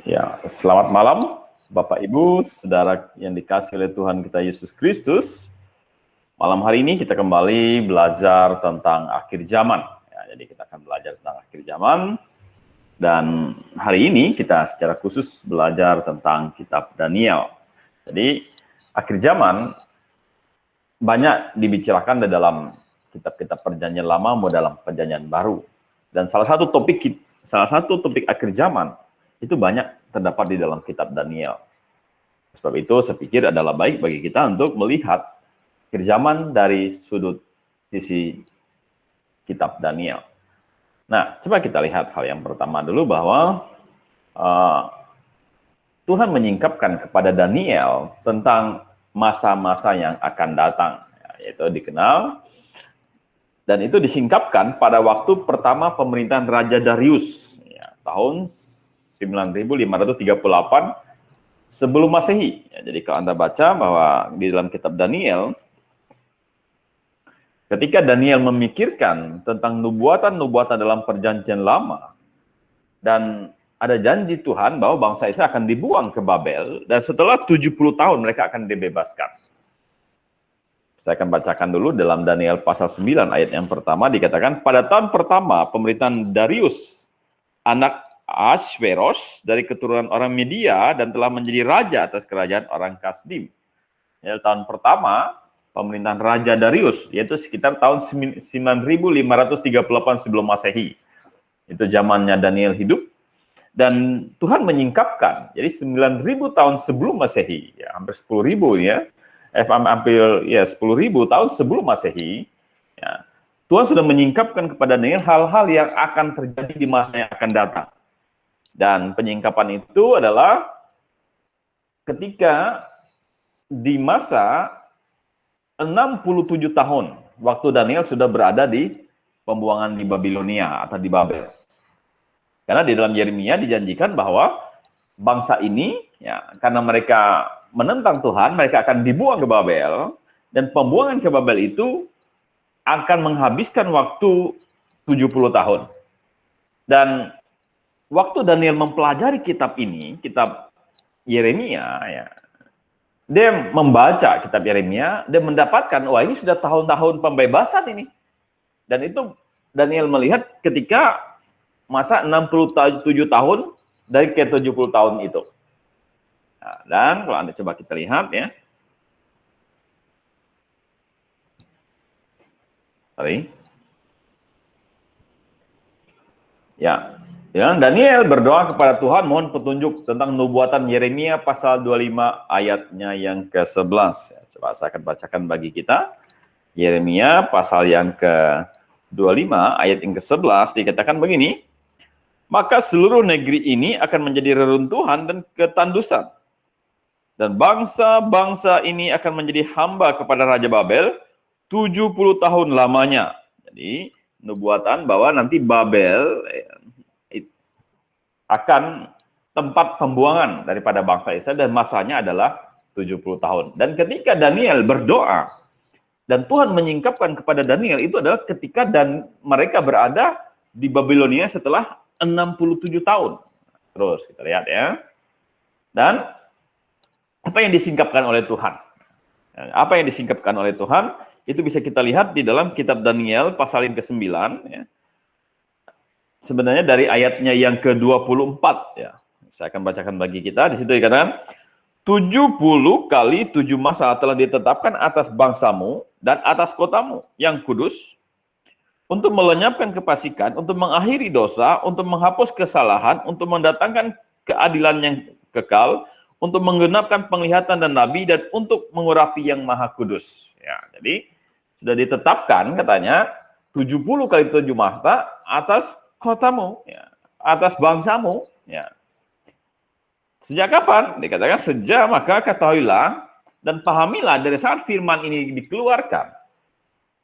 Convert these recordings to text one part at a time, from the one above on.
Ya, selamat malam Bapak Ibu, saudara yang dikasihi oleh Tuhan kita Yesus Kristus. Malam hari ini kita kembali belajar tentang akhir zaman. Ya, jadi kita akan belajar tentang akhir zaman. Dan hari ini kita secara khusus belajar tentang kitab Daniel. Jadi akhir zaman banyak dibicarakan di dalam kitab-kitab perjanjian lama maupun dalam perjanjian baru. Dan salah satu topik akhir zaman itu banyak terdapat di dalam kitab Daniel. Sebab itu saya pikir adalah baik bagi kita untuk melihat akhir zaman dari sudut sisi kitab Daniel. Nah, coba kita lihat hal yang pertama dulu bahwa Tuhan menyingkapkan kepada Daniel tentang masa-masa yang akan datang, yaitu dikenal, dan itu disingkapkan pada waktu pertama pemerintahan Raja Darius, ya, tahun 9538 sebelum Masehi. Ya, jadi kalau Anda baca bahwa di dalam kitab Daniel, ketika Daniel memikirkan tentang nubuatan-nubuatan dalam perjanjian lama, dan ada janji Tuhan bahwa bangsa Israel akan dibuang ke Babel, dan setelah 70 tahun mereka akan dibebaskan. Saya akan bacakan dulu dalam Daniel pasal 9 ayat yang pertama, dikatakan, pada tahun pertama pemerintahan Darius, anak Ahasveros dari keturunan orang Media dan telah menjadi raja atas kerajaan orang Kasdim. Ya, tahun pertama pemerintahan Raja Darius, yaitu sekitar tahun 9538 sebelum Masehi. Itu zamannya Daniel hidup. Dan Tuhan menyingkapkan, jadi 9000 tahun sebelum Masehi, ya, hampir 10.000 ya, hampir ya 10.000 tahun sebelum Masehi, ya, Tuhan sudah menyingkapkan kepada Daniel hal-hal yang akan terjadi di masa yang akan datang. Dan penyingkapan itu adalah ketika di masa 67 tahun, waktu Daniel sudah berada di pembuangan di Babilonia atau di Babel. Karena di dalam Yeremia dijanjikan bahwa bangsa ini, ya, karena mereka menentang Tuhan, mereka akan dibuang ke Babel, dan pembuangan ke Babel itu akan menghabiskan waktu 70 tahun. Dan waktu Daniel mempelajari kitab ini, kitab Yeremia, ya, dia membaca kitab Yeremia, dia mendapatkan, wah ini sudah tahun-tahun pembebasan ini. Dan itu Daniel melihat ketika masa 67 tahun dari ke 70 tahun itu. Nah, dan kalau Anda coba kita lihat ya. Ya, Daniel berdoa kepada Tuhan mohon petunjuk tentang nubuatan Yeremia pasal 25 ayatnya yang ke-11. Ya, coba saya akan bacakan bagi kita. Yeremia pasal yang ke-25 ayat yang ke-11 dikatakan begini, maka seluruh negeri ini akan menjadi reruntuhan dan ketandusan. Dan bangsa-bangsa ini akan menjadi hamba kepada Raja Babel 70 tahun lamanya. Jadi nubuatan bahwa nanti Babel akan tempat pembuangan daripada bangsa Israel dan masanya adalah 70 tahun. Dan ketika Daniel berdoa dan Tuhan menyingkapkan kepada Daniel itu adalah ketika mereka berada di Babilonia setelah 67 tahun. Terus kita lihat ya. Dan apa yang disingkapkan oleh Tuhan? Apa yang disingkapkan oleh Tuhan itu bisa kita lihat di dalam kitab Daniel pasal yang ke-9 ya. Sebenarnya dari ayatnya yang ke-24 ya. Saya akan bacakan bagi kita. Di situ dikatakan 70 kali 7 masa telah ditetapkan atas bangsamu dan atas kotamu yang kudus untuk melenyapkan kefasikan, untuk mengakhiri dosa, untuk menghapus kesalahan, untuk mendatangkan keadilan yang kekal, untuk menggenapkan penglihatan dan nabi, dan untuk mengurapi yang maha kudus. Ya, jadi sudah ditetapkan katanya 70 kali 7 masa atas kotamu, ya, atas bangsamu. Ya. Sejak kapan? Dikatakan sejak, maka ketahuilah dan pahamilah dari saat firman ini dikeluarkan,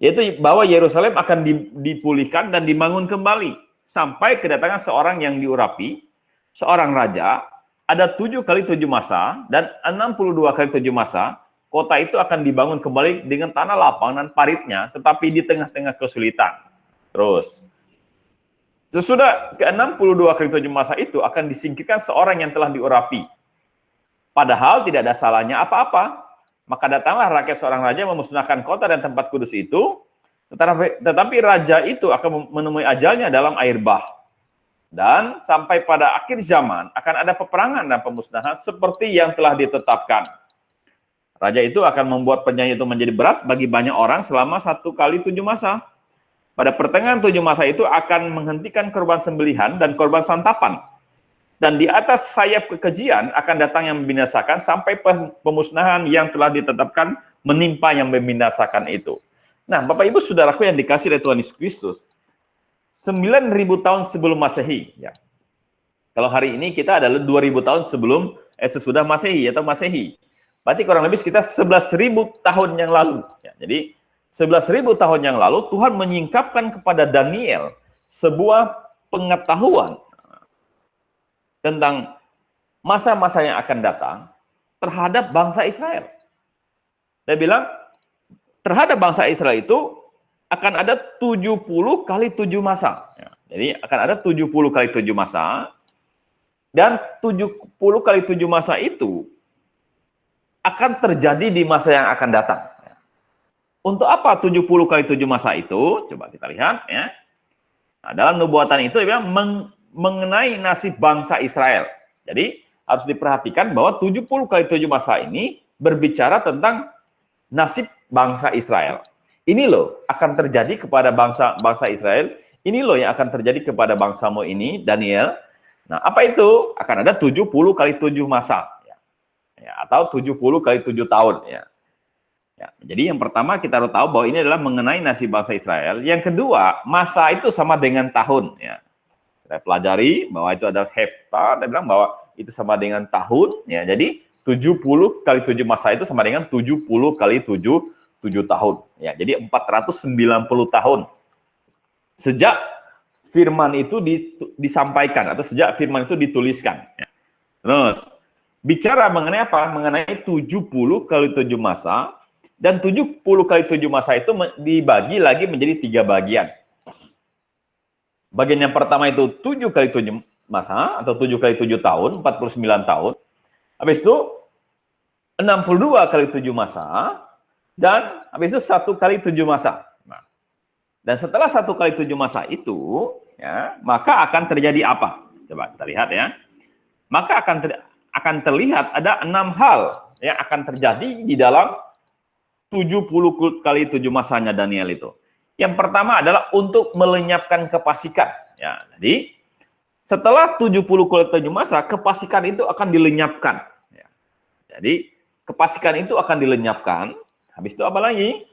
yaitu bahwa Yerusalem akan dipulihkan dan dibangun kembali sampai kedatangan seorang yang diurapi, seorang raja. Ada 7 kali 7 masa dan 62 kali 7 masa. Kota itu akan dibangun kembali dengan tanah lapang dan paritnya, tetapi di tengah-tengah kesulitan. Terus Sesudah ke-62 kali 7 masa itu akan disingkirkan seorang yang telah diurapi. Padahal tidak ada salahnya apa-apa. Maka datanglah rakyat seorang raja memusnahkan kota dan tempat kudus itu, tetapi raja itu akan menemui ajalnya dalam air bah. Dan sampai pada akhir zaman akan ada peperangan dan pemusnahan seperti yang telah ditetapkan. Raja itu akan membuat penyanyi itu menjadi berat bagi banyak orang selama 1 kali 7 masa. Pada pertengahan 7 masa itu akan menghentikan korban sembelihan dan korban santapan. Dan di atas sayap kekejian akan datang yang membinasakan sampai pemusnahan yang telah ditetapkan menimpa yang membinasakan itu. Nah, Bapak Ibu Saudaraku yang dikasih oleh Tuhan Yesus Kristus, 9.000 tahun sebelum Masehi, ya. Kalau hari ini kita adalah 2.000 tahun sebelum sesudah Masehi atau Masehi. Berarti kurang lebih sekitar 11.000 tahun yang lalu. Ya, jadi 11.000 tahun yang lalu Tuhan menyingkapkan kepada Daniel sebuah pengetahuan tentang masa-masa yang akan datang terhadap bangsa Israel. Dia bilang terhadap bangsa Israel itu akan ada 70 kali 7 masa. Ya, jadi akan ada 70 kali 7 masa, dan 70 kali 7 masa itu akan terjadi di masa yang akan datang. Untuk apa 70 kali 7 masa itu? Coba kita lihat, ya. Nah, dalam nubuatan itu dia mengenai nasib bangsa Israel. Jadi harus diperhatikan bahwa 70 kali 7 masa ini berbicara tentang nasib bangsa Israel. Ini loh akan terjadi kepada bangsa Israel. Ini loh yang akan terjadi kepada bangsamu ini, Daniel. Nah, apa itu? Akan ada 70 kali 7 masa. Ya, atau 70 kali 7 tahun. Ya. Ya, jadi yang pertama kita harus tahu bahwa ini adalah mengenai nasib bangsa Israel. Yang kedua, masa itu sama dengan tahun. Ya. Kita pelajari bahwa itu adalah hepta. Dia bilang bahwa itu sama dengan tahun. Ya. Jadi 70 kali 7 masa itu sama dengan 70 kali 7 tahun. Ya. Jadi 490 tahun. Sejak firman itu disampaikan atau sejak firman itu dituliskan. Ya. Terus, bicara mengenai apa? Mengenai 70 kali 7 masa. Dan 70 kali 7 masa itu dibagi lagi menjadi 3 bagian. Bagian yang pertama itu 7 kali 7 masa, atau 7 kali 7 tahun, 49 tahun. Habis itu 62 kali 7 masa, dan habis itu 1 kali 7 masa. Nah, dan setelah 1 kali 7 masa itu, ya, maka akan terjadi apa? Coba kita lihat, ya. Maka akan terlihat ada 6 hal yang akan terjadi di dalam 70 kali 7 masanya Daniel itu. Yang pertama adalah untuk melenyapkan kefasikan. Ya, jadi setelah 70 kali 7 masa, kefasikan itu akan dilenyapkan. Ya. Jadi kefasikan itu akan dilenyapkan. Habis itu apa lagi?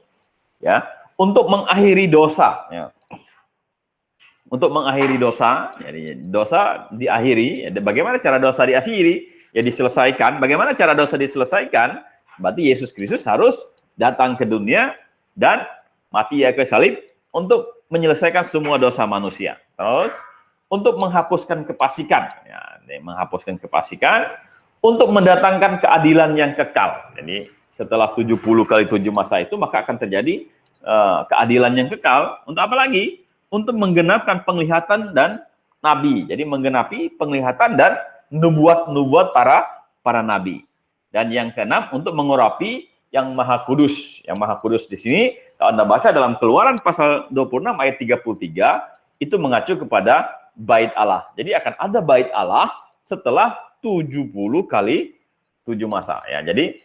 Ya, untuk mengakhiri dosa. Ya. Untuk mengakhiri dosa, jadi dosa diakhiri. Ya, bagaimana cara dosa diakhiri? Ya diselesaikan. Bagaimana cara dosa diselesaikan? Berarti Yesus Kristus harus datang ke dunia dan mati ya ke salib untuk menyelesaikan semua dosa manusia. Terus untuk menghapuskan kefasikan, ya, menghapuskan kefasikan, untuk mendatangkan keadilan yang kekal. Jadi setelah 70 kali 7 masa itu maka akan terjadi keadilan yang kekal. Untuk apa lagi? Untuk menggenapkan penglihatan dan nabi. Jadi menggenapi penglihatan dan nubuat-nubuat para nabi. Dan yang keenam untuk mengurapi yang Maha Kudus. Yang Maha Kudus di sini, kalau Anda baca dalam Keluaran pasal 26 ayat 33, itu mengacu kepada bait Allah. Jadi akan ada bait Allah setelah 70 kali 7 masa. Ya, jadi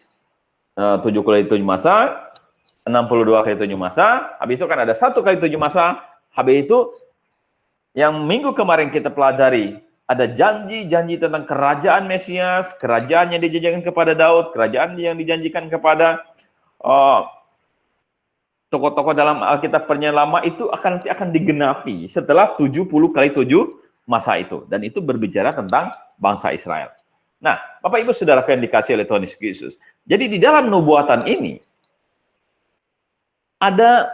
7 kali 7 masa, 62 kali 7 masa, habis itu kan ada 1 kali 7 masa, habis itu yang minggu kemarin kita pelajari, ada janji-janji tentang kerajaan Mesias, kerajaan yang dijanjikan kepada Daud, kerajaan yang dijanjikan kepada tokoh-tokoh dalam Alkitab Penyelama itu akan digenapi setelah 70 kali 7 masa itu. Dan itu berbicara tentang bangsa Israel. Nah, Bapak Ibu Saudara yang dikasih oleh Tuhan Yesus Kristus. Jadi di dalam nubuatan ini ada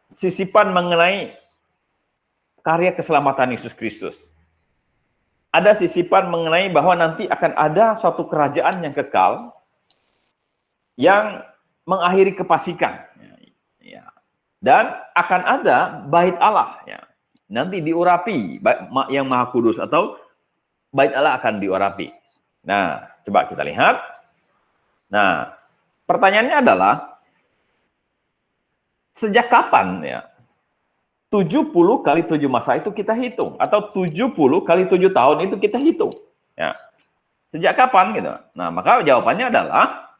sisipan mengenai karya keselamatan Yesus Kristus. Ada sisipan mengenai bahwa nanti akan ada suatu kerajaan yang kekal yang mengakhiri kefasikan. Ya. Dan akan ada bait Allah. Ya. nanti diurapi yang Maha Kudus, atau Bait Allah akan diurapi. Nah, coba kita lihat. Nah, pertanyaannya adalah sejak kapan ya 70 kali 7 masa itu kita hitung, atau 70 kali 7 tahun itu kita hitung? Ya. Sejak kapan gitu? Nah, maka jawabannya adalah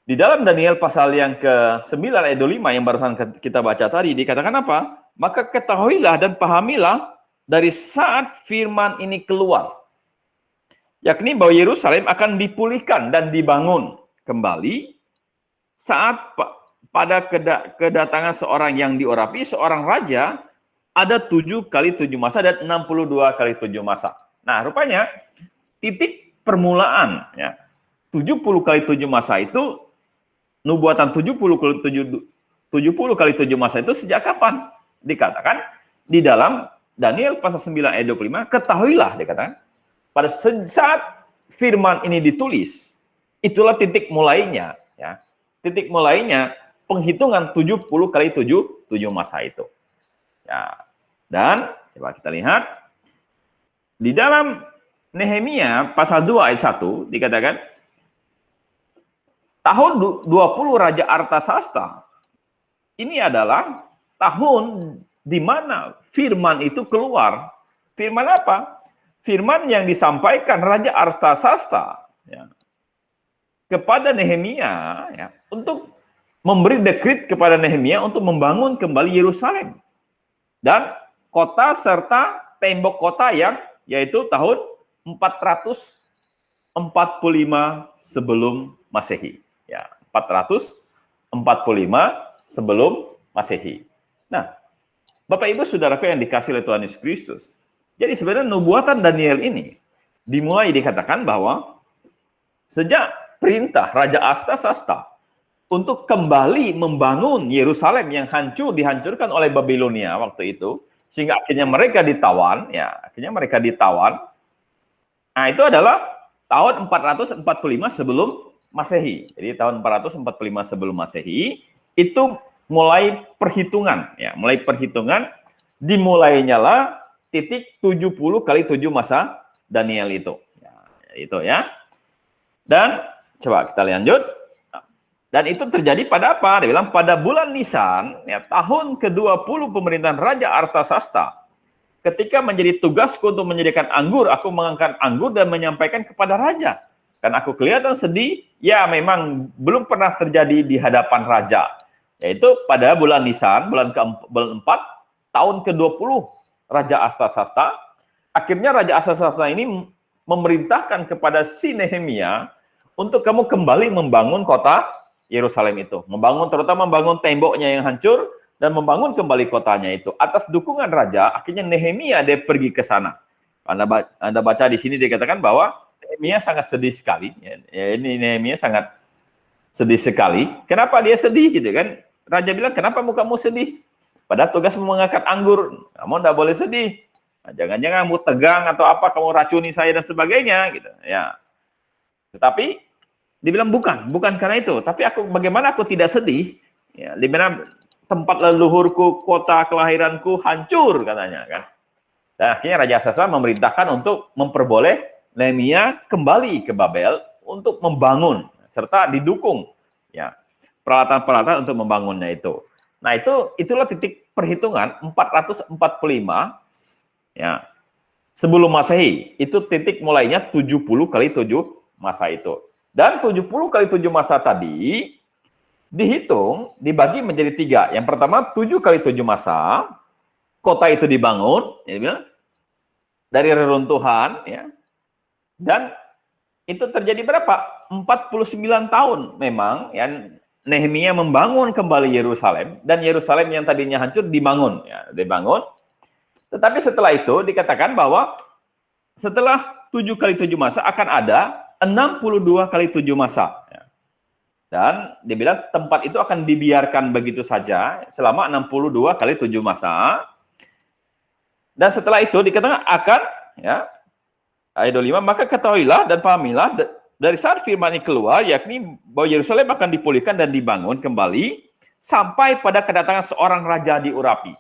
di dalam Daniel pasal yang ke-9 ayat 25 yang barusan kita baca tadi, dikatakan apa? Maka ketahuilah dan pahamilah dari saat firman ini keluar, yakni bahwa Yerusalem akan dipulihkan dan dibangun kembali saat pada kedatangan seorang yang diurapi, seorang raja, ada 7 kali 7 masa dan 62 kali 7 masa. Nah, rupanya titik permulaan ya 70 kali 7 masa itu, nubuatan 70 kali 7 masa itu sejak kapan? Dikatakan di dalam Daniel pasal 9 ayat 25, ketahuilah, dikatakan pada saat firman ini ditulis, itulah titik mulainya ya. Titik mulainya penghitungan 70 kali 7 masa itu. Ya. Dan coba kita lihat di dalam Nehemia pasal 2 ayat 1 dikatakan tahun 20 Raja Artasasta ini adalah tahun di mana firman itu keluar. Firman apa? Firman yang disampaikan Raja Artasasta ya, kepada Nehemia ya, untuk memberi dekret kepada Nehemia untuk membangun kembali Yerusalem dan kota serta tembok kota yang yaitu tahun 445 sebelum Masehi. Ya, 445 sebelum Masehi. Nah, Bapak Ibu Saudaraku yang dikasihi oleh Tuhan Yesus Kristus. Jadi sebenarnya nubuatan Daniel ini dimulai dikatakan bahwa sejak perintah Raja Artasasta untuk kembali membangun Yerusalem yang dihancurkan oleh Babilonia waktu itu, sehingga akhirnya mereka ditawan, ya, akhirnya mereka ditawan. Nah, itu adalah tahun 445 sebelum Masehi. Jadi tahun 445 sebelum Masehi itu mulai perhitungan, ya, mulai perhitungan dimulainya lah titik 70 kali 7 masa Daniel itu. Ya, itu ya. Dan coba kita lanjut. Dan itu terjadi pada apa? Dia bilang pada bulan Nisan, ya, tahun ke-20 pemerintahan Raja Artasasta. Ketika menjadi tugasku untuk menyediakan anggur, aku mengangkat anggur dan menyampaikan kepada raja. Kan aku kelihatan sedih, ya memang belum pernah terjadi di hadapan raja. Yaitu pada bulan Nisan, bulan ke-4, tahun ke-20 Raja Artasasta. Akhirnya Raja Artasasta ini memerintahkan kepada si Nehemia untuk kamu kembali membangun kota Yerusalem itu. Terutama membangun temboknya yang hancur dan membangun kembali kotanya itu. Atas dukungan raja, akhirnya Nehemia dia pergi ke sana. Anda baca di sini dikatakan bahwa Nehemia sangat sedih sekali. Ya, ini Nehemia sangat sedih sekali. Kenapa dia sedih gitu kan? Raja bilang, kenapa mukamu sedih? Padahal tugasmu mengangkat anggur. Kamu tidak boleh sedih. Nah, jangan-jangan kamu tegang atau apa, kamu racuni saya dan sebagainya gitu. Ya. Tetapi dibilang bukan karena itu, tapi bagaimana aku tidak sedih? Ya, di mana tempat leluhurku, kota kelahiranku hancur katanya kan. Dan akhirnya Raja Artasasta memerintahkan untuk memperboleh Nehemia kembali ke Babel untuk membangun serta didukung ya peralatan-peralatan untuk membangunnya itu. Nah, itulah titik perhitungan 445 ya sebelum Masehi. Itu titik mulainya 70 kali 7 masa itu. Dan 70 kali 7 masa tadi dihitung, dibagi menjadi 3. Yang pertama 7 kali 7 masa, kota itu dibangun, ya, dari reruntuhan, ya. Dan itu terjadi berapa? 49 tahun memang, ya, Nehemia membangun kembali Yerusalem, dan Yerusalem yang tadinya hancur dibangun, ya, dibangun. Tetapi setelah itu dikatakan bahwa setelah 7 kali 7 masa akan ada 62 kali 7 masa. Dan dibilang tempat itu akan dibiarkan begitu saja selama 62 kali 7 masa. Dan setelah itu dikatakan akan, ya, ayat 25, maka ketahuilah dan pahamilah dari saat firman ini keluar, yakni bahwa Yerusalem akan dipulihkan dan dibangun kembali sampai pada kedatangan seorang raja diurapi.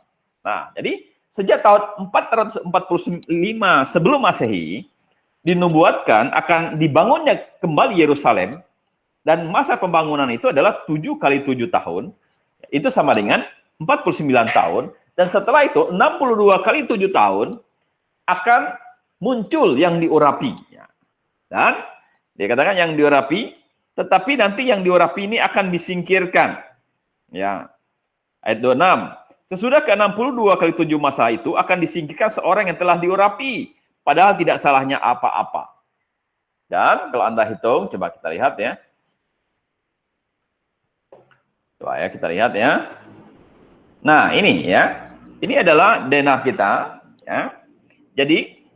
Nah, jadi sejak tahun 445 sebelum Masehi dinubuatkan akan dibangunnya kembali Yerusalem, dan masa pembangunan itu adalah 7 kali 7 tahun. Itu sama dengan 49 tahun, dan setelah itu 62 kali 7 tahun akan muncul yang diurapi. Dan dikatakan yang diurapi, tetapi nanti yang diurapi ini akan disingkirkan. Ya. Ayat 26. Sesudah ke-62 kali 7 masa itu akan disingkirkan seorang yang telah diurapi, padahal tidak salahnya apa-apa. Dan kalau Anda hitung, coba kita lihat ya. Coba ya kita lihat ya. Nah, ini ya. Ini adalah denah kita ya. Jadi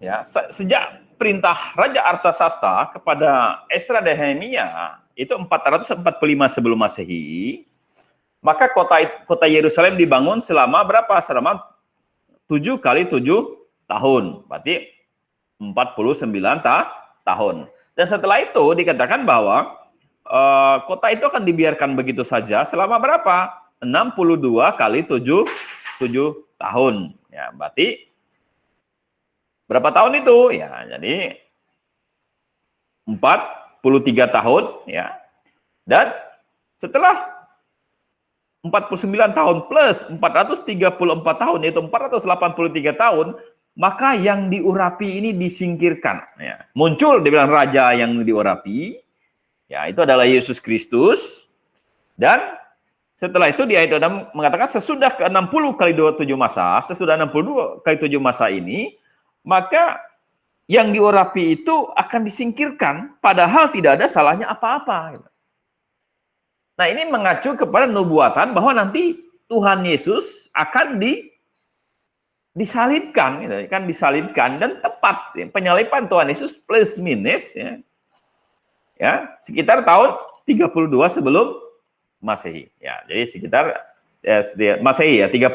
ya, sejak perintah Raja Artasasta kepada Esra dan Nehemia itu 445 sebelum Masehi, maka kota Yerusalem dibangun selama berapa? Selama 7 kali 7 tahun. Berarti 49 tahun. Dan setelah itu dikatakan bahwa kota itu akan dibiarkan begitu saja selama berapa? 62 kali 7 tahun. Ya, berarti berapa tahun itu? Ya, jadi 43 tahun ya. Dan setelah 49 tahun plus 434 tahun, yaitu 483 tahun, maka yang diurapi ini disingkirkan. Ya. Muncul dibilang raja yang diurapi, ya itu adalah Yesus Kristus. Dan setelah itu di ayat 6 mengatakan sesudah ke-60 kali 27 masa, sesudah 62 kali 7 masa ini, maka yang diurapi itu akan disingkirkan, padahal tidak ada salahnya apa-apa. Nah, ini mengacu kepada nubuatan bahwa nanti Tuhan Yesus akan disalibkan, gitu, kan disalibkan, dan tepat ya, penyaliban Tuhan Yesus plus minus ya sekitar tahun 32 sebelum Masehi. Ya, jadi sekitar Masehi ya, 32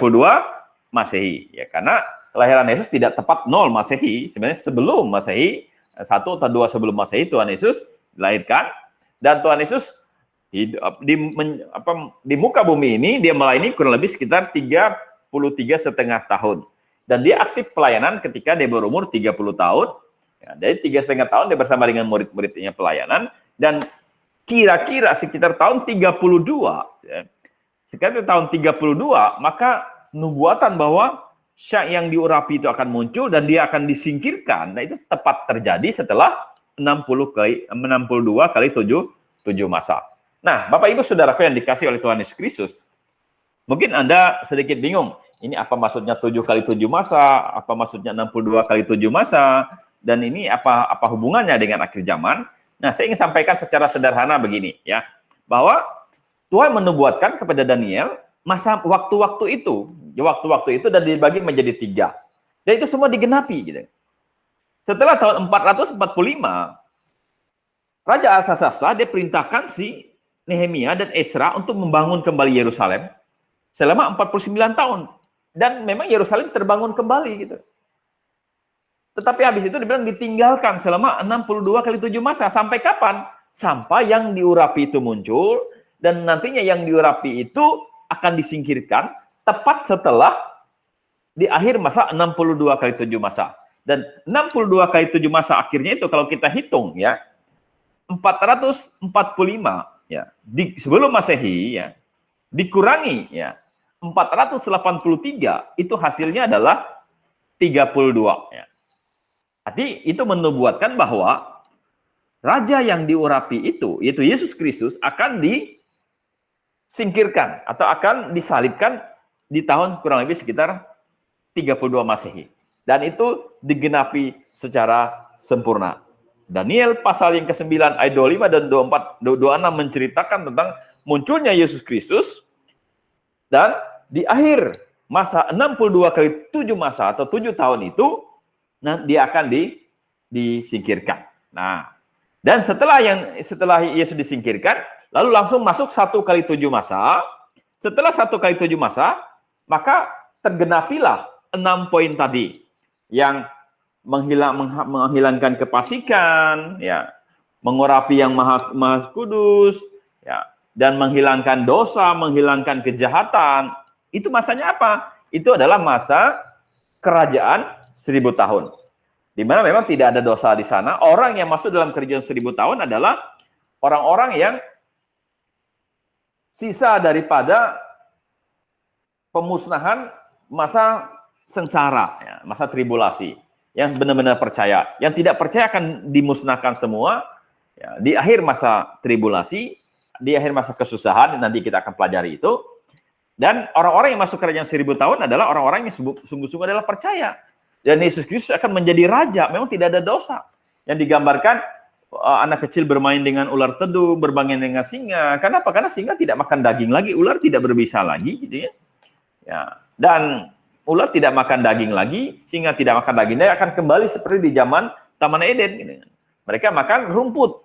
Masehi ya, karena kelahiran Yesus tidak tepat 0 Masehi, sebenarnya sebelum Masehi, 1 atau 2 sebelum Masehi Tuhan Yesus dilahirkan, dan Tuhan Yesus di muka bumi ini dia melayani kurang lebih sekitar 33,5 tahun. Dan dia aktif pelayanan ketika dia berumur 30 tahun. Ya, jadi 3,5 tahun dia bersama dengan murid-muridnya pelayanan, dan kira-kira sekitar tahun 32, ya, sekitar tahun 32, maka nubuatan bahwa Syak yang diurapi itu akan muncul dan dia akan disingkirkan. Nah, itu tepat terjadi setelah 62 kali 7 masa. Nah, Bapak Ibu Saudaraku yang dikasih oleh Tuhan Yesus Kristus, mungkin Anda sedikit bingung, ini apa maksudnya 7 kali 7 masa, apa maksudnya 62 kali 7 masa, dan ini apa hubungannya dengan akhir zaman? Nah, saya ingin sampaikan secara sederhana begini ya, bahwa Tuhan menubuatkan kepada Daniel masa waktu-waktu itu dan dibagi menjadi 3. Dan itu semua digenapi gitu. Setelah tahun 445, Raja Artasasta dia perintahkan si Nehemia dan Esra untuk membangun kembali Yerusalem selama 49 tahun. Dan memang Yerusalem terbangun kembali gitu. Tetapi habis itu dibilang ditinggalkan selama 62 kali 7 masa. Sampai kapan? Sampai yang diurapi itu muncul, dan nantinya yang diurapi itu akan disingkirkan tepat setelah di akhir masa 62 kali 7 masa. Dan 62 kali 7 masa akhirnya itu kalau kita hitung ya, 445 ya, sebelum Masehi ya, dikurangi ya 483, itu hasilnya adalah 32 ya. Arti itu menubuatkan bahwa raja yang diurapi itu, yaitu Yesus Kristus, akan disingkirkan atau akan disalibkan di tahun kurang lebih sekitar 32 Masehi. Dan itu digenapi secara sempurna. Daniel pasal yang ke-9 ayat 25 dan 24, 26 menceritakan tentang munculnya Yesus Kristus, dan di akhir masa 62 kali 7 masa atau 7 tahun itu, nah, dia akan disingkirkan. Nah, dan setelah Yesus disingkirkan, lalu langsung masuk 1 kali 7 masa. Setelah 1 kali 7 masa, maka tergenapilah 6 poin tadi yang menghilangkan kefasikan, ya, mengurapi yang maha kudus, ya, dan menghilangkan dosa, menghilangkan kejahatan. Itu masanya apa? itu adalah masa kerajaan 1000 tahun. Di mana memang tidak ada dosa di sana. Orang yang masuk dalam kerajaan 1000 tahun adalah orang-orang yang sisa daripada pemusnahan masa sengsara, ya, masa tribulasi. Yang benar-benar percaya. Yang tidak percaya akan dimusnahkan semua. Ya, di akhir masa tribulasi, di akhir masa kesusahan, nanti kita akan pelajari itu. Dan orang-orang yang masuk kerajaan 1000 tahun adalah orang-orang yang sungguh-sungguh adalah percaya. Dan Yesus Kristus akan menjadi raja, memang tidak ada dosa. Yang digambarkan, anak kecil bermain dengan ular teduh, bermain dengan singa. Kenapa? Karena singa tidak makan daging lagi, ular tidak berbisa lagi, gitu ya. Ya. Dan ular tidak makan daging lagi, singa tidak makan daging, dia akan kembali seperti di zaman Taman Eden. Gitu. Mereka makan rumput,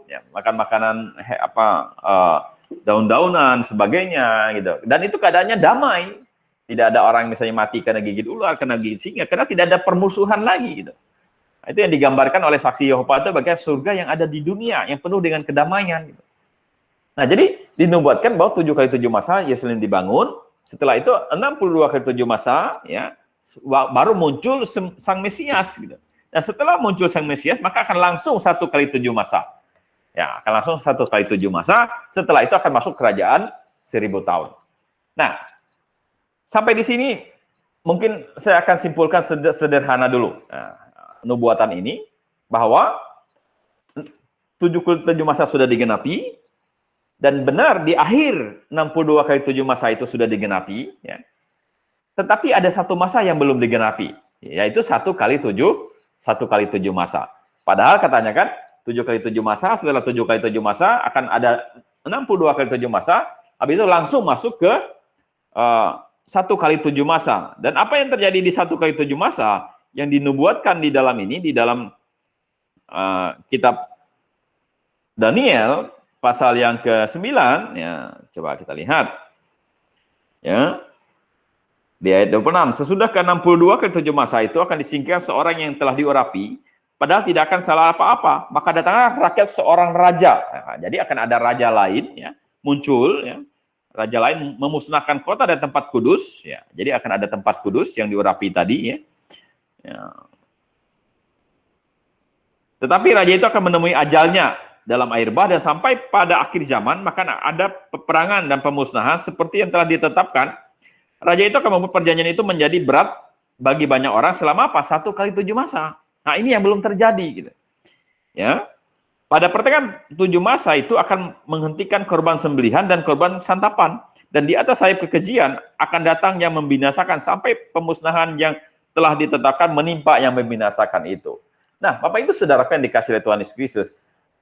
ya, makan makanan daun-daunan, sebagainya, gitu. Dan itu keadaannya damai. Tidak ada orang misalnya mati karena gigit ular, karena gigit singa, karena tidak ada permusuhan lagi, gitu. Nah, itu yang digambarkan oleh saksi Yehova itu bagian surga yang ada di dunia, yang penuh dengan kedamaian, gitu. Nah, jadi dinubuatkan bahwa 7 kali 7 masa Yerusalem dibangun. Setelah itu 62 kali 7 masa, ya, baru muncul Sang Mesias, gitu. Nah, setelah muncul Sang Mesias, maka akan langsung 1 kali 7 masa. Ya, akan langsung 1 kali 7 masa. Setelah itu akan masuk kerajaan 1000 tahun. Nah, sampai di sini mungkin saya akan simpulkan sederhana dulu. Nah, nubuatan ini bahwa 7 kali 7 masa sudah digenapi. Dan benar di akhir 62 kali 7 masa itu sudah digenapi, ya. Tetapi ada satu masa yang belum digenapi, yaitu 1 kali 7 masa. Padahal katanya kan 7 kali 7 masa, setelah 7 kali 7 masa akan ada 62 kali 7 masa, habis itu langsung masuk ke 1 kali 7 masa. Dan apa yang terjadi di 1 kali 7 masa yang dinubuatkan di dalam ini, di dalam kitab Daniel pasal yang ke-9, ya, coba kita lihat. Ya. Di ayat 26, sesudah ke-62 kali 7 masa itu akan disingkirkan seorang yang telah diurapi, padahal tidak akan salah apa-apa. Maka datanglah rakyat seorang raja. Nah, jadi akan ada raja lain, ya, muncul, ya. Raja lain memusnahkan kota dan tempat kudus, ya. Jadi akan ada tempat kudus yang diurapi tadi, ya. Ya. Tetapi raja itu akan menemui ajalnya dalam air bah, dan sampai pada akhir zaman maka ada peperangan dan pemusnahan seperti yang telah ditetapkan. Raja itu akan membuat perjanjian itu menjadi berat bagi banyak orang selama apa? 1 kali 7 masa. Nah, ini yang belum terjadi, gitu. Ya. Pada pertengahan 7 masa itu akan menghentikan korban sembelihan dan korban santapan, dan di atas sayap kekejian akan datang yang membinasakan sampai pemusnahan yang telah ditetapkan menimpa yang membinasakan itu. Nah, Bapak Ibu Saudaraku yang dikasih oleh Tuhan Yesus Kristus,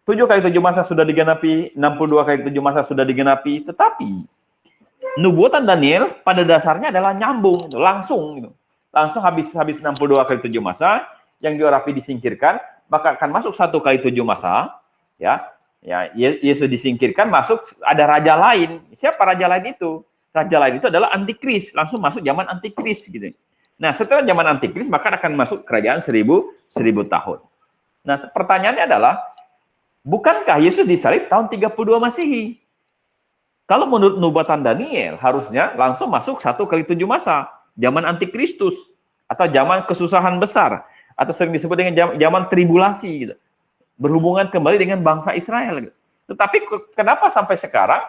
7 kali 7 masa sudah digenapi, 62 kali 7 masa sudah digenapi, tetapi nubuatan Daniel pada dasarnya adalah nyambung, gitu, langsung, gitu. Langsung habis 62 kali 7 masa, yang diurapi disingkirkan, maka akan masuk 1 kali 7 masa, ya, Yesus disingkirkan, masuk, ada raja lain. Siapa raja lain itu? Raja lain itu adalah antikris, langsung masuk zaman antikris, gitu. Nah, setelah zaman antikris, maka akan masuk kerajaan 1000 tahun. Nah, pertanyaannya adalah, bukankah Yesus disalib tahun 32 Masehi? Kalau menurut nubuatan Daniel, harusnya langsung masuk 1 kali 7 masa, zaman antikristus, atau zaman kesusahan besar, atau sering disebut dengan zaman tribulasi, gitu. Berhubungan kembali dengan bangsa Israel, gitu. Tetapi kenapa sampai sekarang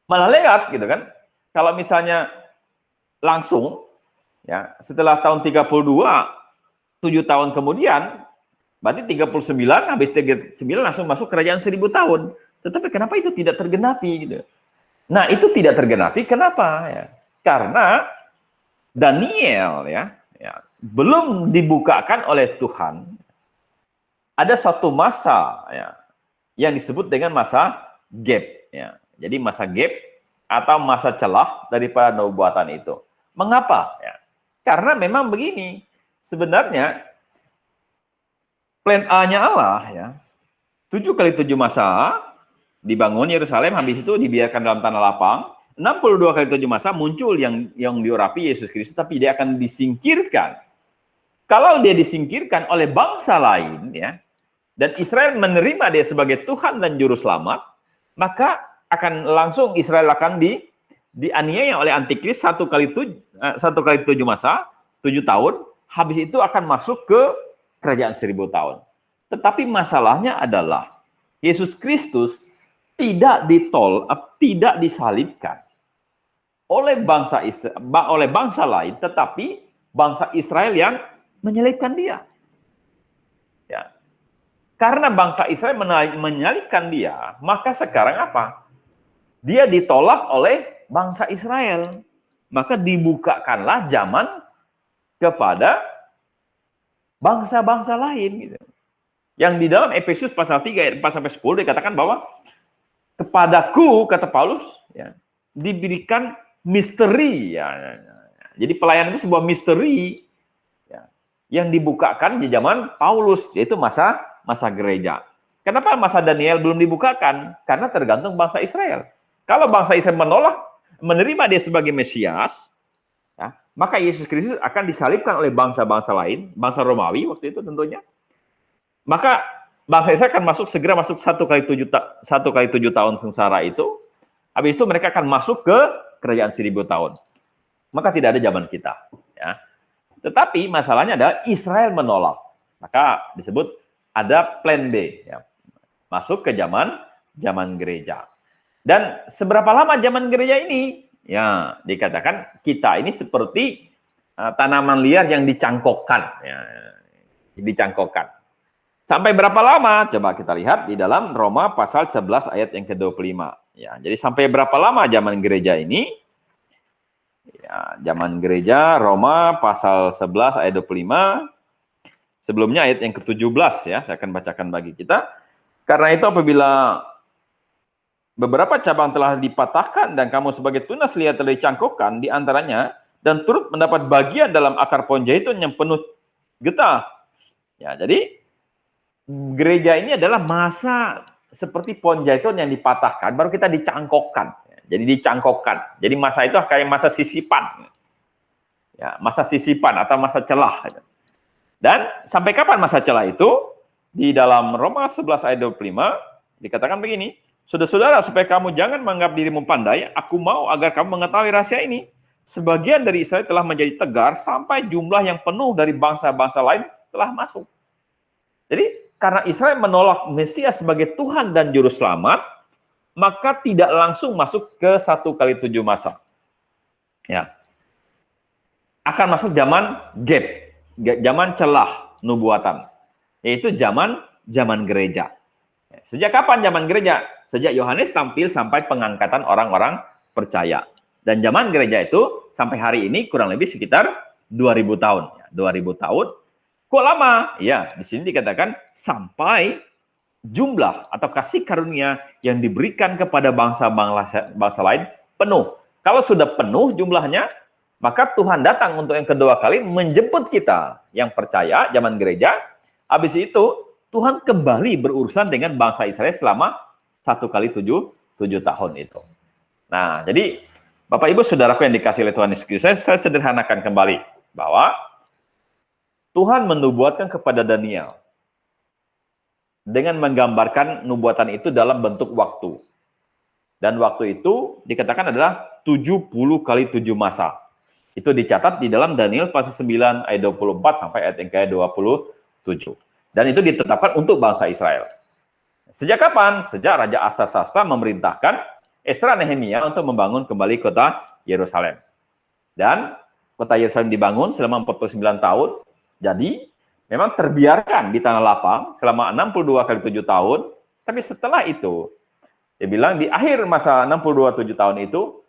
malah lewat, gitu kan? Kalau misalnya langsung, ya, setelah tahun 32, 7 tahun kemudian, berarti 39, habis 39 langsung masuk kerajaan 1000 tahun. Tetapi kenapa itu tidak tergenapi, gitu? Nah, itu tidak tergenapi, kenapa? Ya, karena Daniel, ya, belum dibukakan oleh Tuhan. Ada satu masa, ya, yang disebut dengan masa gap, ya. Jadi masa gap atau masa celah daripada nubuatan itu. Mengapa? Ya, karena memang begini, sebenarnya plan A-nya Allah, ya, 7 kali 7 masa dibangun Yerusalem, habis itu dibiarkan dalam tanah lapang. 62 kali 7 masa muncul yang diurapi Yesus Kristus, tapi dia akan disingkirkan. Kalau dia disingkirkan oleh bangsa lain, ya, dan Israel menerima dia sebagai Tuhan dan Juru Selamat, maka akan langsung Israel akan dianiaya oleh antikris satu kali 7 masa, 7 tahun, habis itu akan masuk ke kerajaan 1000 tahun. Tetapi masalahnya adalah Yesus Kristus tidak disalibkan oleh bangsa lain, tetapi bangsa Israel yang menyalibkan dia. Ya. Karena bangsa Israel menyalibkan dia, maka sekarang apa? Dia ditolak oleh bangsa Israel. Maka dibukakanlah zaman kepada bangsa-bangsa lain. Gitu. Yang di dalam Efesus pasal 3 ayat 4-10 dikatakan bahwa kepadaku, kata Paulus, ya, diberikan misteri. Ya. Jadi pelayanan itu sebuah misteri ya, yang dibukakan di zaman Paulus, yaitu masa gereja. Kenapa masa Daniel belum dibukakan? Karena tergantung bangsa Israel. Kalau bangsa Israel menerima dia sebagai Mesias, ya, maka Yesus Kristus akan disalibkan oleh bangsa-bangsa lain, bangsa Romawi waktu itu tentunya. Maka bangsa Israel akan segera masuk 1 kali 7 tahun sengsara itu. Habis itu mereka akan masuk ke kerajaan 1000 tahun. Maka tidak ada zaman kita. Ya. Tetapi masalahnya adalah Israel menolak. Maka disebut ada plan B. Ya. Masuk ke zaman gereja. Dan seberapa lama zaman gereja ini? Ya, dikatakan kita ini seperti tanaman liar yang dicangkokkan. Ya, dicangkokkan. Sampai berapa lama? Coba kita lihat di dalam Roma pasal 11 ayat yang ke-25. Ya, jadi sampai berapa lama zaman gereja ini? Ya, zaman gereja Roma pasal 11 ayat 25. Sebelumnya ayat yang ke-17 ya, saya akan bacakan bagi kita. Karena itu apabila beberapa cabang telah dipatahkan dan kamu sebagai tunas liar telah dicangkokkan di antaranya dan turut mendapat bagian dalam akar pohon zaitun yang penuh getah. Ya, jadi gereja ini adalah masa seperti pohon zaitun yang dipatahkan, baru kita dicangkokkan. Jadi dicangkokkan. Jadi masa itu kayak masa sisipan. Ya, masa sisipan atau masa celah. Dan sampai kapan masa celah itu? Di dalam Roma 11 ayat 25 dikatakan begini, saudara-saudara, supaya kamu jangan menganggap dirimu pandai, aku mau agar kamu mengetahui rahasia ini. Sebagian dari Israel telah menjadi tegar sampai jumlah yang penuh dari bangsa-bangsa lain telah masuk. Jadi karena Israel menolak Mesias sebagai Tuhan dan Juru Selamat, maka tidak langsung masuk ke 1 kali 7 masa. Ya. Akan masuk zaman gap, zaman celah nubuatan, yaitu zaman gereja. Sejak kapan zaman gereja? Sejak Yohanes tampil sampai pengangkatan orang-orang percaya. Dan zaman gereja itu sampai hari ini kurang lebih sekitar 2000 tahun. 2000 tahun. Kok lama? Ya, di sini dikatakan sampai jumlah atau kasih karunia yang diberikan kepada bangsa lain penuh. Kalau sudah penuh jumlahnya, maka Tuhan datang untuk yang kedua kali menjemput kita yang percaya zaman gereja. Habis itu Tuhan kembali berurusan dengan bangsa Israel selama 1 kali 7 tahun itu. Nah, jadi Bapak Ibu Saudaraku yang dikasihi oleh Tuhan Yesus Kristus, saya sederhanakan kembali bahwa Tuhan menubuatkan kepada Daniel dengan menggambarkan nubuatan itu dalam bentuk waktu. Dan waktu itu dikatakan adalah 70 kali 7 masa. Itu dicatat di dalam Daniel pasal 9 ayat 24 sampai ayat yang ke-27. Dan itu ditetapkan untuk bangsa Israel. Sejak kapan? Sejak Raja Arsasasta memerintahkan Esra Nehemia untuk membangun kembali kota Yerusalem. Dan kota Yerusalem dibangun selama 49 tahun. Jadi memang terbiarkan di tanah lapang selama 62 kali 7 tahun. Tapi setelah itu, dia bilang di akhir masa 62 tahun itu,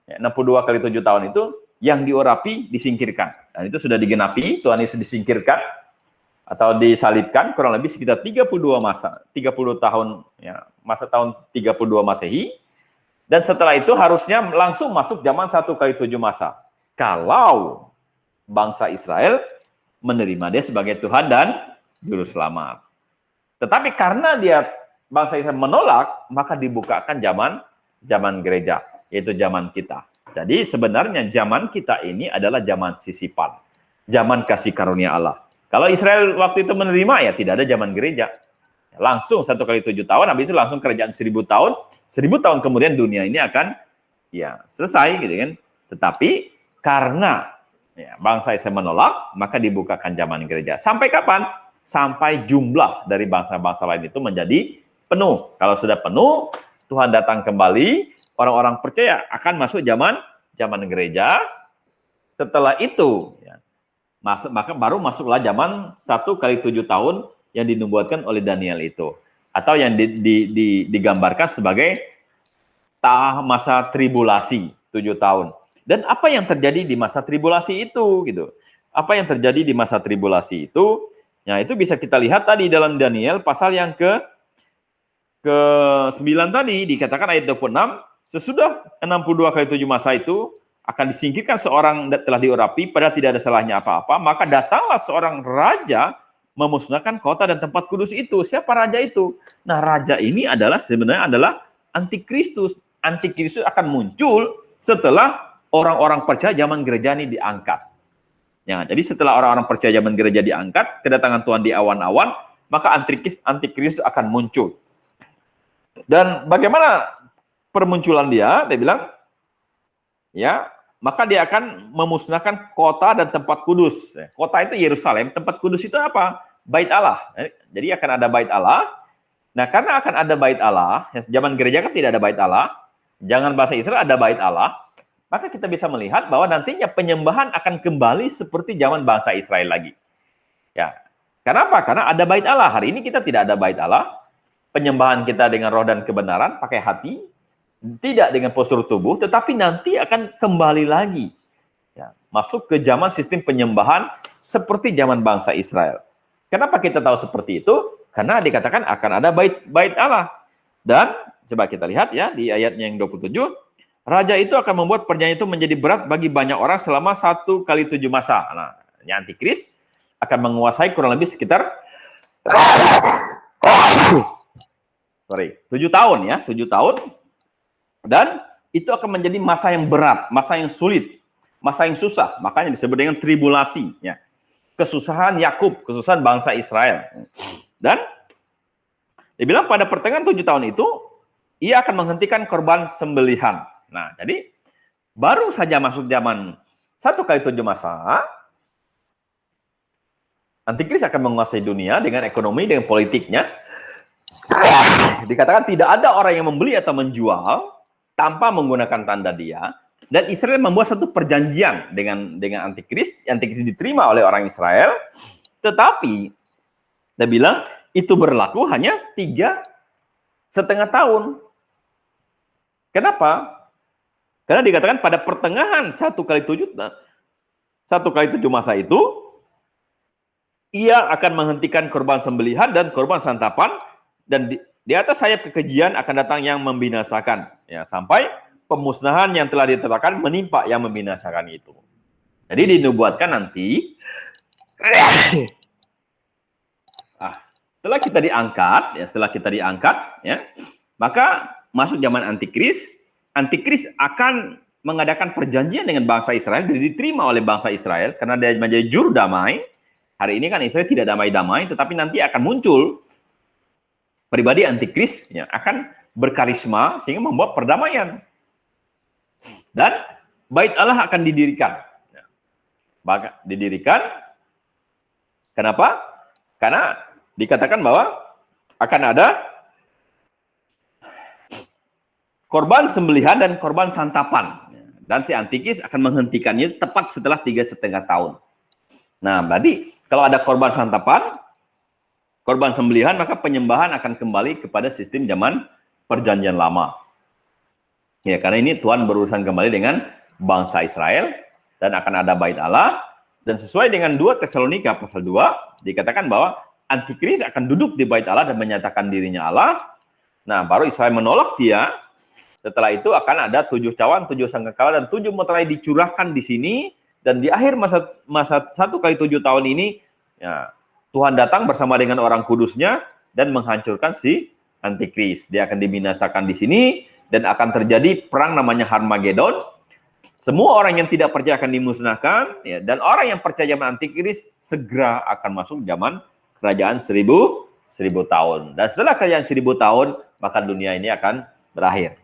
62 kali 7 tahun itu, yang diurapi disingkirkan. Dan itu sudah digenapi, Tuhan Yesus disingkirkan atau disalibkan kurang lebih sekitar 30 tahun, ya, masa tahun 32 Masehi. Dan setelah itu harusnya langsung masuk zaman 1 kali 7 masa. Kalau bangsa Israel menerima dia sebagai Tuhan dan Juru Selamat. Tetapi karena dia bangsa Israel menolak, maka dibukakan zaman gereja, yaitu zaman kita. Jadi sebenarnya zaman kita ini adalah zaman sisipan, zaman kasih karunia Allah. Kalau Israel waktu itu menerima, ya tidak ada zaman gereja. Langsung 1 kali 7 tahun, habis itu langsung kerajaan 1000 tahun. 1000 tahun kemudian dunia ini akan ya selesai gitu kan. Tetapi karena ya, bangsa Israel menolak, maka dibukakan zaman gereja. Sampai kapan? Sampai jumlah dari bangsa-bangsa lain itu menjadi penuh. Kalau sudah penuh, Tuhan datang kembali, orang-orang percaya akan masuk zaman gereja. Setelah itu, ya, maka baru masuklah zaman 1x7 tahun yang dinubuatkan oleh Daniel itu, atau yang digambarkan sebagai masa tribulasi 7 tahun. Dan apa yang terjadi di masa tribulasi itu, gitu? Apa yang terjadi di masa tribulasi itu? Ya, itu bisa kita lihat tadi dalam Daniel pasal yang ke-9 tadi, dikatakan ayat 26, sesudah 62x7 masa itu akan disingkirkan seorang telah diurapi, padahal tidak ada salahnya apa-apa, maka datanglah seorang raja memusnahkan kota dan tempat kudus itu. Siapa raja itu? Nah, raja ini sebenarnya adalah antikristus. Antikristus akan muncul setelah orang-orang percaya zaman gereja ini diangkat. Ya, jadi setelah orang-orang percaya zaman gereja diangkat, kedatangan Tuhan di awan-awan, maka antikristus akan muncul. Dan bagaimana permunculan dia? Dia bilang, ya, maka dia akan memusnahkan kota dan tempat kudus. Kota itu Yerusalem, tempat kudus itu apa? Bait Allah. Jadi akan ada bait Allah. Nah, karena akan ada bait Allah, zaman gereja kan tidak ada bait Allah, jangan bahasa Israel ada bait Allah, maka kita bisa melihat bahwa nantinya penyembahan akan kembali seperti zaman bangsa Israel lagi. Ya. Kenapa? Karena ada bait Allah. Hari ini kita tidak ada bait Allah. Penyembahan kita dengan roh dan kebenaran, pakai hati, tidak dengan postur tubuh, tetapi nanti akan kembali lagi. Ya, masuk ke zaman sistem penyembahan seperti zaman bangsa Israel. Kenapa kita tahu seperti itu? Karena dikatakan akan ada bait Allah. Dan coba kita lihat ya di ayatnya yang 27, raja itu akan membuat perjanjian itu menjadi berat bagi banyak orang selama 1x7 masa. Nah, ini antikris akan menguasai kurang lebih sekitar 7 tahun ya, 7 tahun. Dan itu akan menjadi masa yang berat, masa yang sulit, masa yang susah. Makanya disebut dengan tribulasi. Ya. Kesusahan Yakub, kesusahan bangsa Israel. Dan dibilang pada pertengahan 7 tahun itu, ia akan menghentikan korban sembelihan. Nah, jadi baru saja masuk zaman 1x7 masa, antikris akan menguasai dunia dengan ekonomi, dengan politiknya. Dikatakan tidak ada orang yang membeli atau menjual tanpa menggunakan tanda dia, dan Israel membuat satu perjanjian dengan antikris diterima oleh orang Israel, tetapi dia bilang itu berlaku hanya 3,5 tahun. Kenapa? Karena dikatakan pada pertengahan 1x7 masa itu, ia akan menghentikan korban sembelihan dan korban santapan, dan di atas sayap kekejian akan datang yang membinasakan, ya, sampai pemusnahan yang telah ditetapkan menimpa yang membinasakan itu. Jadi dinubuatkan nanti, setelah kita diangkat, ya, maka masuk zaman antikris. Antikris akan mengadakan perjanjian dengan bangsa Israel, dan diterima oleh bangsa Israel karena dia menjadi juru damai. Hari ini kan Israel tidak damai-damai, tetapi nanti akan muncul pribadi antikris yang akan berkarisma sehingga membawa perdamaian. Dan bait Allah akan didirikan. Kenapa? Karena dikatakan bahwa akan ada korban sembelihan dan korban santapan. Dan si antikris akan menghentikannya tepat setelah 3,5 tahun. Nah, berarti kalau ada korban santapan, korban sembelihan, maka penyembahan akan kembali kepada sistem zaman perjanjian lama. Ya, karena ini Tuhan berurusan kembali dengan bangsa Israel, dan akan ada bait Allah, dan sesuai dengan 2 Tesalonika pasal 2, dikatakan bahwa antikris akan duduk di bait Allah dan menyatakan dirinya Allah. Nah, baru Israel menolak dia. Setelah itu akan ada 7 cawan, 7 sangkakala, dan 7 meterai dicurahkan di sini, dan di akhir masa 1x7 tahun ini, ya, Tuhan datang bersama dengan orang kudusnya dan menghancurkan si antikris. Dia akan dibinasakan di sini, dan akan terjadi perang namanya Harmagedon. Semua orang yang tidak percaya akan dimusnahkan, ya, dan orang yang percaya zaman antikris segera akan masuk zaman kerajaan 1000 tahun. Dan setelah kerajaan 1000 tahun, maka dunia ini akan berakhir.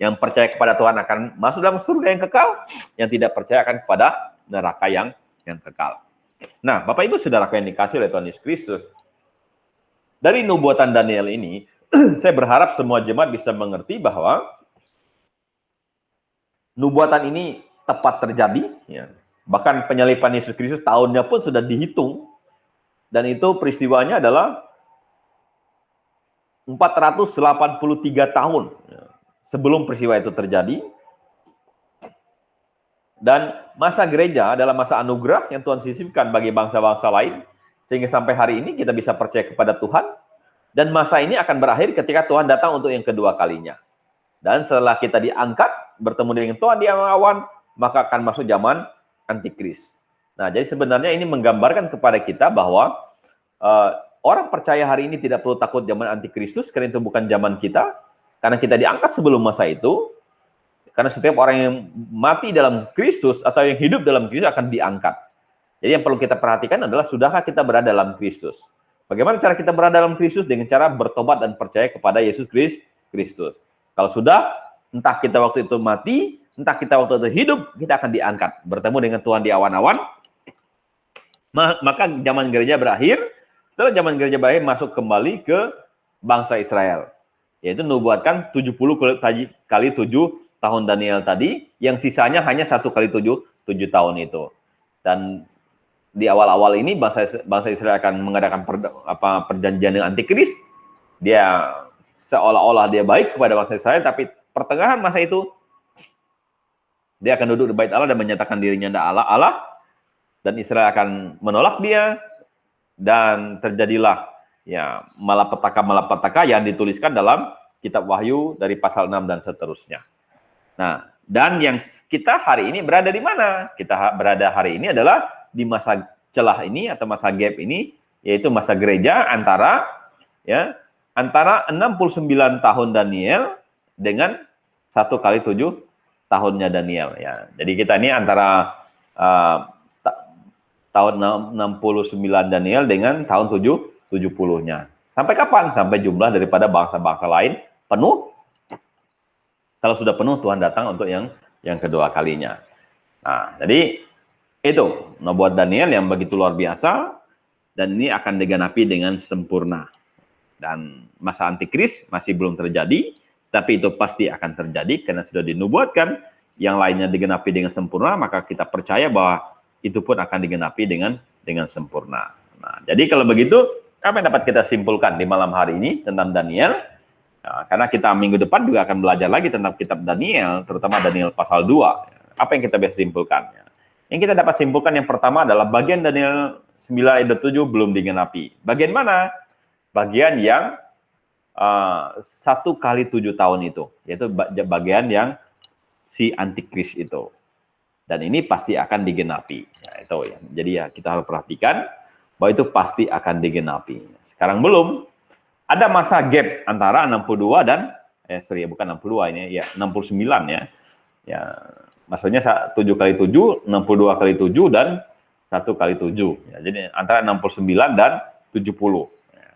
Yang percaya kepada Tuhan akan masuk dalam surga yang kekal, yang tidak percaya akan kepada neraka yang kekal. Nah, Bapak Ibu Saudaraku yang dikasihi oleh Tuhan Yesus Kristus, dari nubuatan Daniel ini, saya berharap semua jemaat bisa mengerti bahwa nubuatan ini tepat terjadi, ya. Bahkan penyaliban Yesus Kristus tahunnya pun sudah dihitung, dan itu peristiwanya adalah 483 tahun sebelum peristiwa itu terjadi. Dan masa gereja adalah masa anugerah yang Tuhan sisipkan bagi bangsa-bangsa lain, sehingga sampai hari ini kita bisa percaya kepada Tuhan, dan masa ini akan berakhir ketika Tuhan datang untuk yang kedua kalinya. Dan setelah kita diangkat, bertemu dengan Tuhan di awan, maka akan masuk zaman antikris. Nah, jadi sebenarnya ini menggambarkan kepada kita bahwa orang percaya hari ini tidak perlu takut zaman antikristus, karena itu bukan zaman kita, karena kita diangkat sebelum masa itu. Karena setiap orang yang mati dalam Kristus atau yang hidup dalam Kristus akan diangkat. Jadi yang perlu kita perhatikan adalah, sudahkah kita berada dalam Kristus? Bagaimana cara kita berada dalam Kristus? Dengan cara bertobat dan percaya kepada Yesus Kristus. Kalau sudah, entah kita waktu itu mati, entah kita waktu itu hidup, kita akan diangkat. Bertemu dengan Tuhan di awan-awan, maka zaman gereja berakhir. Setelah zaman gereja berakhir, masuk kembali ke bangsa Israel. Yaitu nubuatkan 70 kali 7 tahun Daniel tadi, yang sisanya hanya 1 kali 7 tahun itu. Dan di awal-awal ini bangsa Israel akan mengadakan perjanjian dengan antikris. Dia seolah-olah dia baik kepada bangsa Israel, tapi pertengahan masa itu dia akan duduk di bait Allah dan menyatakan dirinya adalah Allah, dan Israel akan menolak dia, dan terjadilah ya malapetaka yang dituliskan dalam kitab Wahyu dari pasal 6 dan seterusnya. Nah, dan yang kita hari ini berada di mana? Kita berada hari ini adalah di masa celah ini atau masa gap ini, yaitu masa gereja antara 69 tahun Daniel dengan 1 kali 7 tahunnya Daniel, ya. Jadi kita ini antara tahun 69 Daniel dengan tahun 70-nya. Sampai kapan? Sampai jumlah daripada bangsa-bangsa lain penuh. Kalau sudah penuh, Tuhan datang untuk yang kedua kalinya. Nah, jadi itu nubuat Daniel yang begitu luar biasa, dan ini akan digenapi dengan sempurna. Dan masa antikris masih belum terjadi, tapi itu pasti akan terjadi karena sudah dinubuatkan. Yang lainnya digenapi dengan sempurna, maka kita percaya bahwa itu pun akan digenapi dengan sempurna. Nah, jadi kalau begitu, apa yang dapat kita simpulkan di malam hari ini tentang Daniel? Nah, karena kita minggu depan juga akan belajar lagi tentang kitab Daniel, terutama Daniel pasal 2. Apa yang kita bisa simpulkan? Yang kita dapat simpulkan yang pertama adalah bagian Daniel 9 ayat 7 belum digenapi. Bagian mana? Bagian yang 1 kali 7 tahun itu, yaitu bagian yang si antikris itu. Dan ini pasti akan digenapi. Ya, itu ya. Jadi ya kita harus perhatikan bahwa itu pasti akan digenapi. Sekarang belum. Ada masa gap antara 62 dan bukan 62 ini ya, 69 ya. Ya, maksudnya 7 kali 7, 62 kali 7 dan 1 kali 7. Ya, jadi antara 69 dan 70. Ya,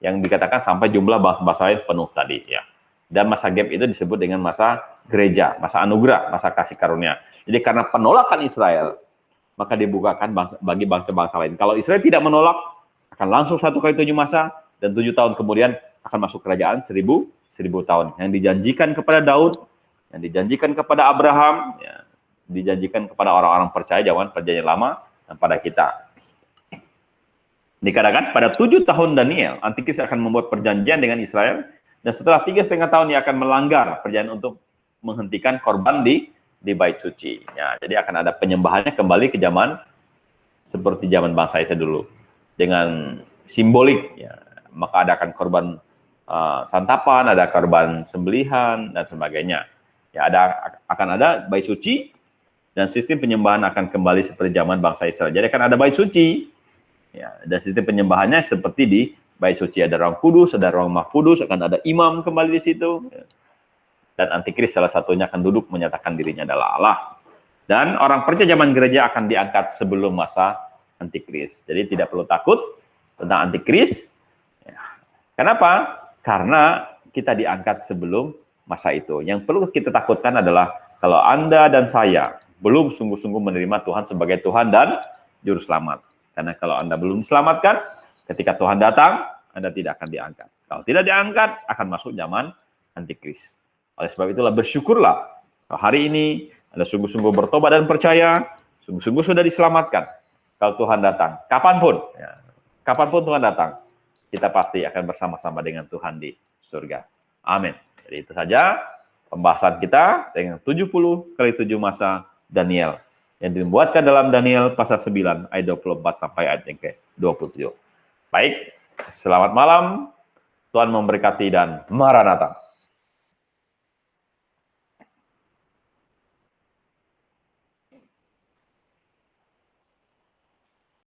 yang dikatakan sampai jumlah bangsa-bangsa lain penuh tadi ya. Dan masa gap itu disebut dengan masa gereja, masa anugerah, masa kasih karunia. Jadi karena penolakan Israel, maka dibukakan bagi bangsa-bangsa lain. Kalau Israel tidak menolak, akan langsung 1 kali 7 masa, dan 7 tahun kemudian akan masuk kerajaan 1000 tahun. Yang dijanjikan kepada Daud, yang dijanjikan kepada Abraham, ya, dijanjikan kepada orang-orang percaya zaman perjanjian lama, dan pada kita. Dikatakan pada 7 tahun Daniel, antikris akan membuat perjanjian dengan Israel, dan setelah 3,5 tahun ia akan melanggar perjanjian untuk menghentikan korban di bait suci. Ya, jadi akan ada penyembahannya kembali ke zaman seperti zaman bangsa Israel dulu, dengan simbolik. Ya. Maka ada akan korban santapan, ada korban sembelihan, dan sebagainya. Ya, akan ada bait suci, dan sistem penyembahan akan kembali seperti zaman bangsa Israel. Jadi akan ada bait suci, ya, dan sistem penyembahannya seperti di bait suci. Ada ruang kudus, ada ruang mahkudus, akan ada imam kembali di situ. Ya. Dan antikris salah satunya akan duduk menyatakan dirinya adalah Allah. Dan orang percaya zaman gereja akan diangkat sebelum masa antikris. Jadi tidak perlu takut tentang antikris. Ya. Kenapa? Karena kita diangkat sebelum masa itu. Yang perlu kita takutkan adalah kalau Anda dan saya belum sungguh-sungguh menerima Tuhan sebagai Tuhan dan Juru Selamat. Karena kalau Anda belum diselamatkan, ketika Tuhan datang, Anda tidak akan diangkat. Kalau tidak diangkat, akan masuk zaman Antikris. Oleh sebab itulah bersyukurlah kalau hari ini Anda sungguh-sungguh bertobat dan percaya, sungguh-sungguh sudah diselamatkan. Kalau Tuhan datang, kapanpun, ya, kapanpun Tuhan datang, kita pasti akan bersama-sama dengan Tuhan di surga. Amin. Jadi itu saja pembahasan kita dengan 70 kali 7 masa Daniel yang dibuatkan dalam Daniel pasal 9 ayat 24 sampai ayat yang ke-27. Baik, selamat malam. Tuhan memberkati dan Maranatha.